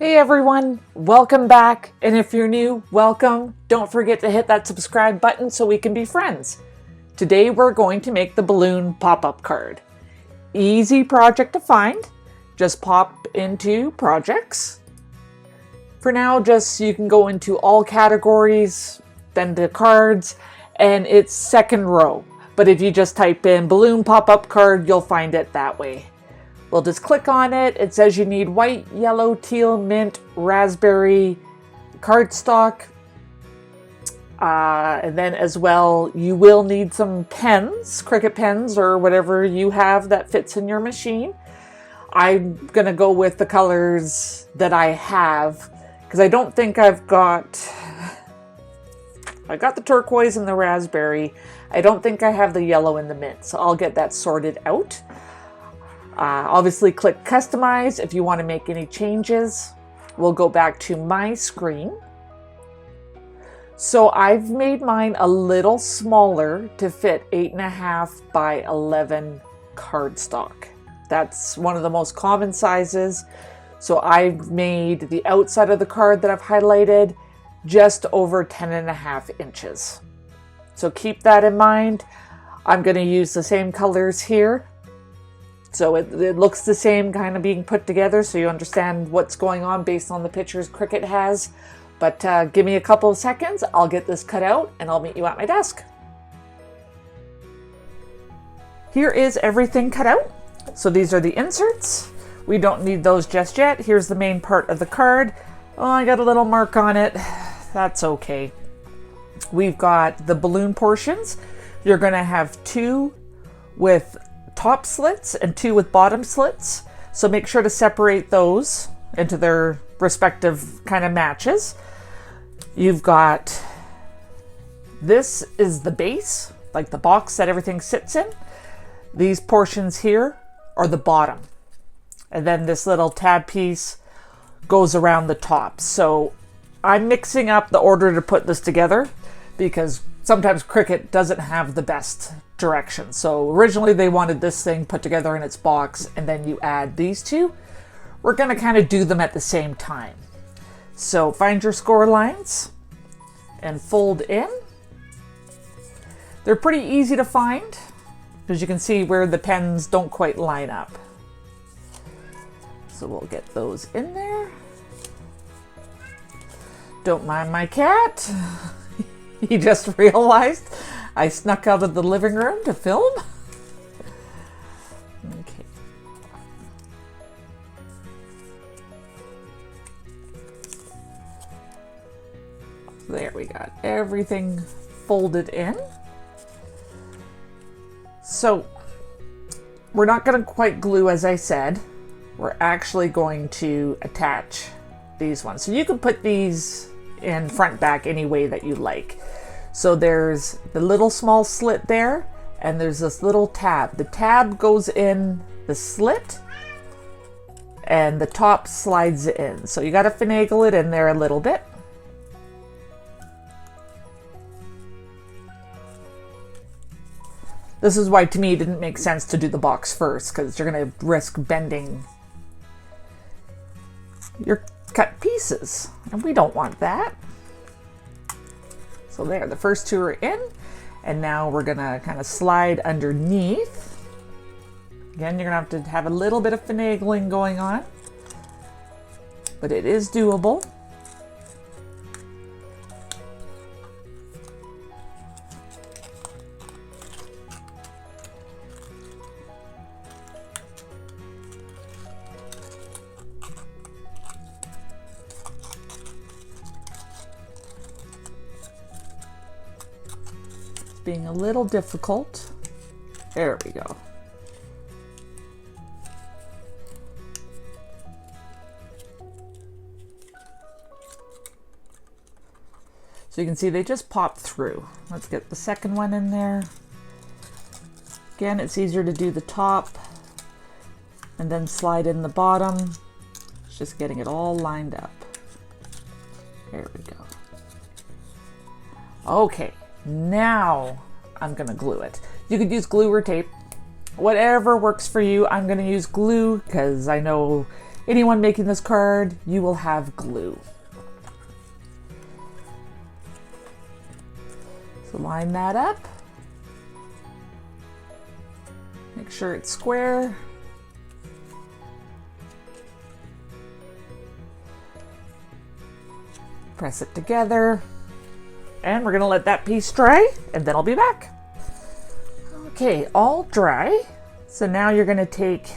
Hey everyone, welcome back, and if you're new, welcome. Don't forget to hit that subscribe button so we can be friends. Today we're going to make the balloon pop-up card. Easy project to find. Just pop into projects. For now, you can go into all categories, then to cards, and it's second row. But if you just type in balloon pop-up card, you'll find it that way. We'll just click on it. It says you need white, yellow, teal, mint, raspberry cardstock. And then as well, you will need some pens, Cricut pens, or whatever you have that fits in your machine. I'm going to go with the colors that I have, because I don't think I got the turquoise and the raspberry. I don't think I have the yellow and the mint, so I'll get that sorted out. Obviously click customize if you want to make any changes. We'll go back to my screen. So I've made mine a little smaller to fit 8.5 by 11 cardstock. That's one of the most common sizes. So I've made the outside of the card that I've highlighted just over 10.5 inches. So keep that in mind. I'm going to use the same colors here. So it looks the same, kind of being put together, so you understand what's going on based on the pictures Cricut has. But give me a couple of seconds, I'll get this cut out and I'll meet you at my desk. Here is everything cut out. So these are the inserts. We don't need those just yet. Here's the main part of the card. Oh, I got a little mark on it. That's okay. We've got the balloon portions. You're going to have 2 with top slits and 2 with bottom slits. So make sure to separate those into their respective kind of matches. You've got, this is the base, like the box that everything sits in. These portions here are the bottom. And then this little tab piece goes around the top. So I'm mixing up the order to put this together because sometimes Cricut doesn't have the best directions. So originally they wanted this thing put together in its box and then you add these two. We're going to kind of do them at the same time. So find your score lines and fold in. They're pretty easy to find because you can see where the pens don't quite line up. So we'll get those in there. Don't mind my cat. He just realized I snuck out of the living room to film. Okay. There we got everything folded in. So we're not going to quite glue, as I said. We're actually going to attach these ones. So you can put these in front back any way that you like. So there's the little small slit there, and there's this little tab. The tab goes in the slit, and the top slides in. So you got to finagle it in there a little bit. This is why, to me, it didn't make sense to do the box first, because you're going to risk bending your cut pieces, and we don't want that. So there, the first 2 are in, and now we're gonna kind of slide underneath. Again, you're gonna have to have a little bit of finagling going on, but it is doable. Being a little difficult. There we go. So you can see they just pop through. Let's get the second one in there. Again, it's easier to do the top and then slide in the bottom. It's just getting it all lined up. There we go. Okay. Now I'm gonna glue it. You could use glue or tape, whatever works for you. I'm gonna use glue because I know anyone making this card, you will have glue. So line that up. Make sure it's square. Press it together. And we're gonna let that piece dry, and then I'll be back. Okay, all dry. So now you're gonna take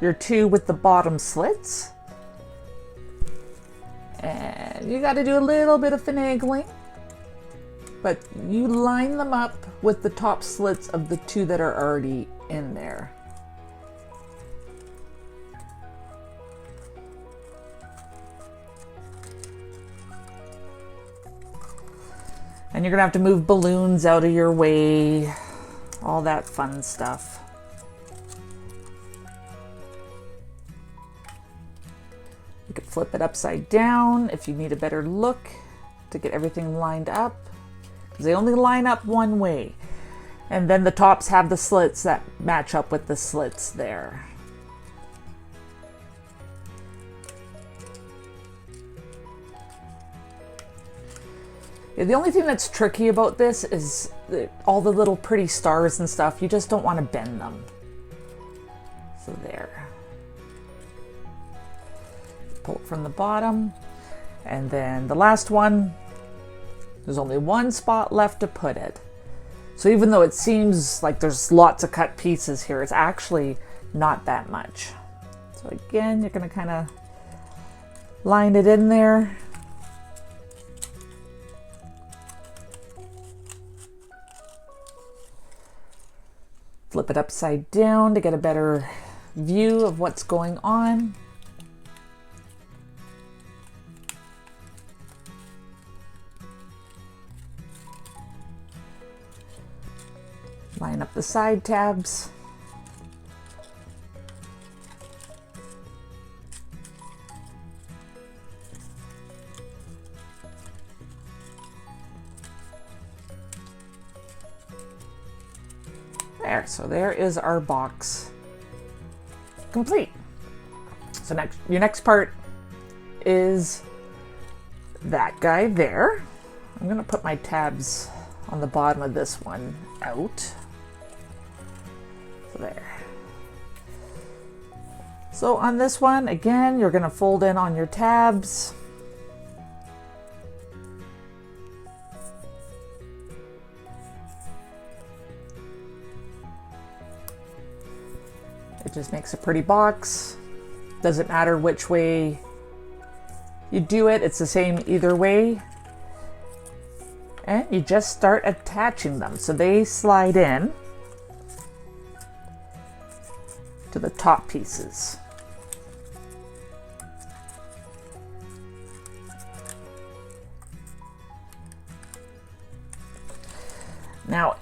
your two with the bottom slits. And you gotta do a little bit of finagling, but you line them up with the top slits of the two that are already in there. And you're gonna have to move balloons out of your way, all that fun stuff. You could flip it upside down if you need a better look to get everything lined up, because they only line up one way. And then the tops have the slits that match up with the slits there. Yeah, the only thing that's tricky about this is all the little pretty stars and stuff. You just don't want to bend them. So there. Pull it from the bottom. And then the last one, there's only one spot left to put it. So even though it seems like there's lots of cut pieces here, it's actually not that much. So again, you're going to kind of line it in there. Flip it upside down to get a better view of what's going on. Line up the side tabs. There, so there is our box complete. So your next part is that guy there. I'm gonna put my tabs on the bottom of this one out. So there. So on this one, again, you're gonna fold in on your tabs. It just makes a pretty box. Doesn't matter which way you do it, it's the same either way. And you just start attaching them so they slide in to the top pieces. Now,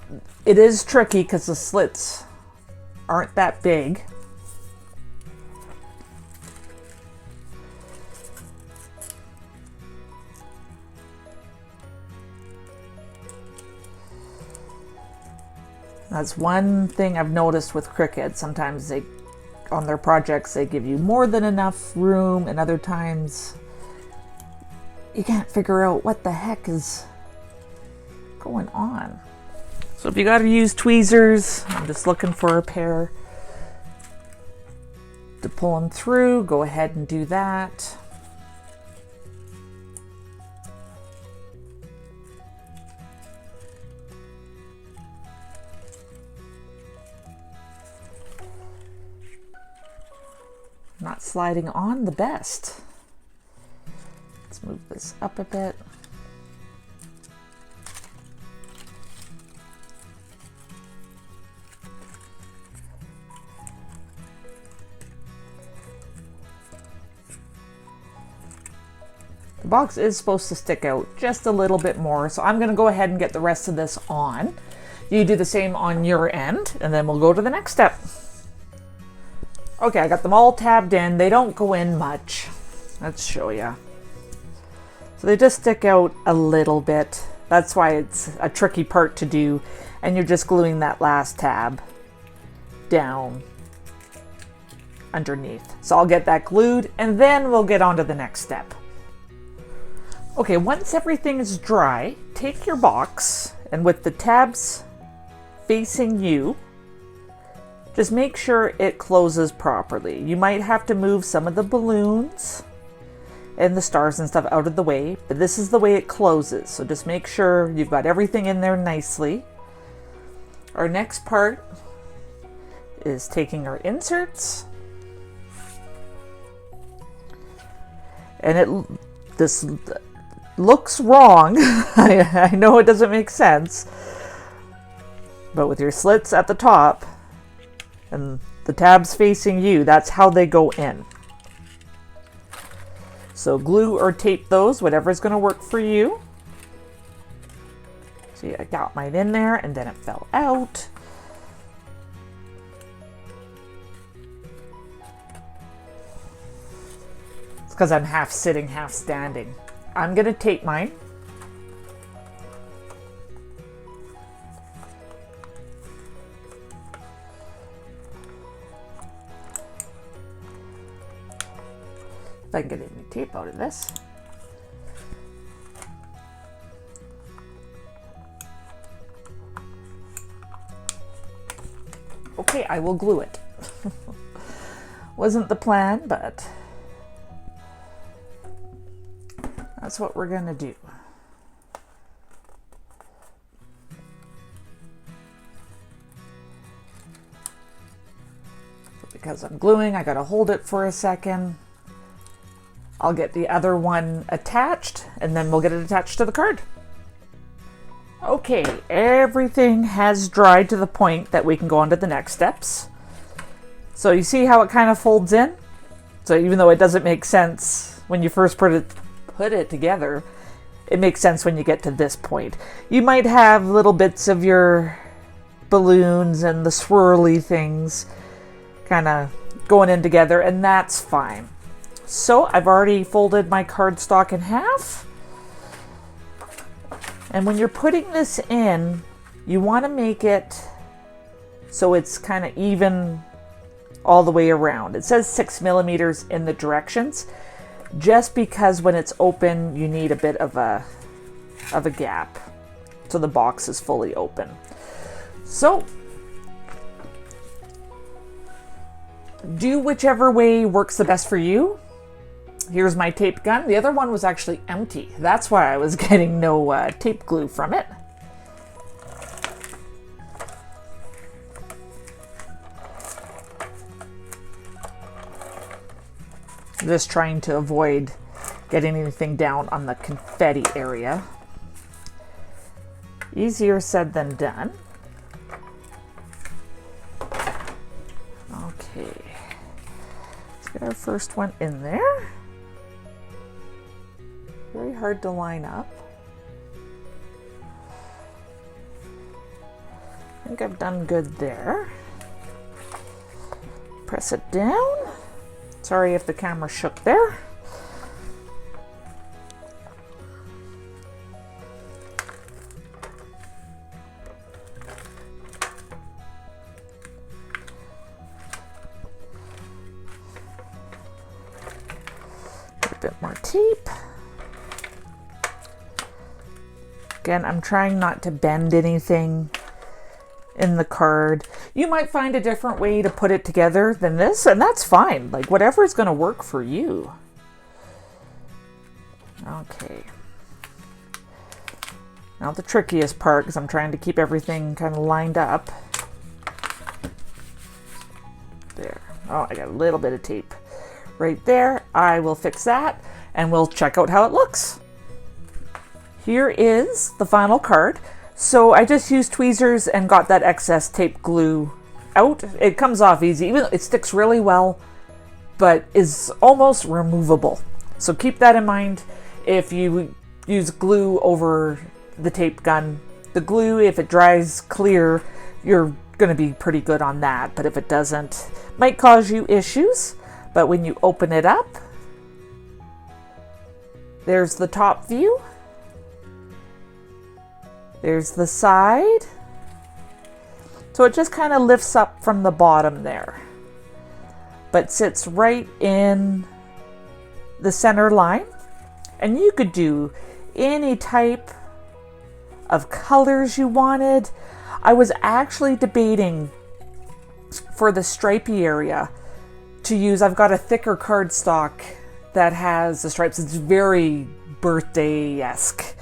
it is tricky because the slits aren't that big. That's one thing I've noticed with Cricut. Sometimes on their projects, they give you more than enough room, and other times you can't figure out what the heck is going on. So if you got to use tweezers, I'm just looking for a pair to pull them through, go ahead and do that. Not sliding on the best. Let's move this up a bit. The box is supposed to stick out just a little bit more, so I'm going to go ahead and get the rest of this on. You do the same on your end, and then we'll go to the next step. Okay, I got them all tabbed in. They don't go in much. Let's show you. So they just stick out a little bit. That's why it's a tricky part to do. And you're just gluing that last tab down underneath. So I'll get that glued and then we'll get on to the next step. Okay, once everything is dry, take your box and with the tabs facing you, just make sure it closes properly. You might have to move some of the balloons and the stars and stuff out of the way, but this is the way it closes. So just make sure you've got everything in there nicely. Our next part is taking our inserts. And this looks wrong. I know it doesn't make sense. But with your slits at the top and the tabs facing you, that's how they go in. So glue or tape those, whatever's going to work for you. See, I got mine in there and then it fell out. It's because I'm half sitting, half standing. I'm going to tape mine. If I can get any tape out of this. Okay, I will glue it. Wasn't the plan, but that's what we're gonna do. Because I'm gluing, I gotta hold it for a second. I'll get the other one attached and then we'll get it attached to the card. Okay, everything has dried to the point that we can go on to the next steps. So you see how it kind of folds in? So even though it doesn't make sense when you first put it together, it makes sense when you get to this point. You might have little bits of your balloons and the swirly things kind of going in together, and that's fine. So I've already folded my cardstock in half. And when you're putting this in, you want to make it so it's kind of even all the way around. It says 6 millimeters in the directions, just because when it's open, you need a bit of a gap so the box is fully open. So do whichever way works the best for you. Here's my tape gun. The other one was actually empty. That's why I was getting no tape glue from it. Just trying to avoid getting anything down on the confetti area. Easier said than done. Okay. Let's get our first one in there. Very hard to line up. I think I've done good there. Press it down. Sorry if the camera shook there. A bit more tape. Again, I'm trying not to bend anything in the card. You might find a different way to put it together than this, and that's fine. Like, whatever is going to work for you. Okay. Now the trickiest part, because I'm trying to keep everything kind of lined up. There. Oh, I got a little bit of tape right there. I will fix that, and we'll check out how it looks. Here is the final card. So I just used tweezers and got that excess tape glue out. It comes off easy, even though it sticks really well, but is almost removable. So keep that in mind if you use glue over the tape gun. The glue, if it dries clear, you're going to be pretty good on that, but if it doesn't, might cause you issues. But when you open it up, there's the top view. There's the side. So it just kind of lifts up from the bottom there. but sits right in the center line. And you could do any type of colors you wanted. I was actually debating for the stripey area to use, I've got a thicker cardstock that has the stripes. It's very birthday-esque,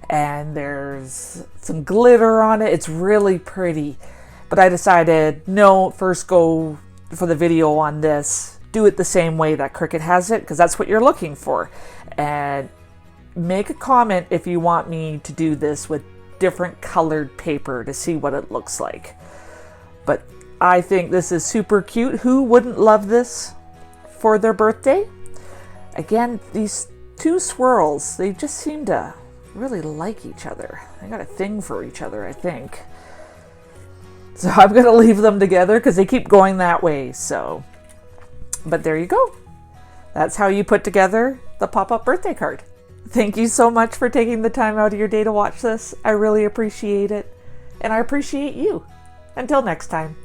and there's some glitter on it. It's really pretty. But I decided, no, first go for the video on this. Do it the same way that Cricut has it, because that's what you're looking for. And make a comment if you want me to do this with different colored paper to see what it looks like. But I think this is super cute. Who wouldn't love this for their birthday? Again, these two swirls, they just seem to really like each other. They got a thing for each other, I think. So I'm going to leave them together because they keep going that way. So, but there you go. That's how you put together the pop-up birthday card. Thank you so much for taking the time out of your day to watch this. I really appreciate it. And I appreciate you. Until next time.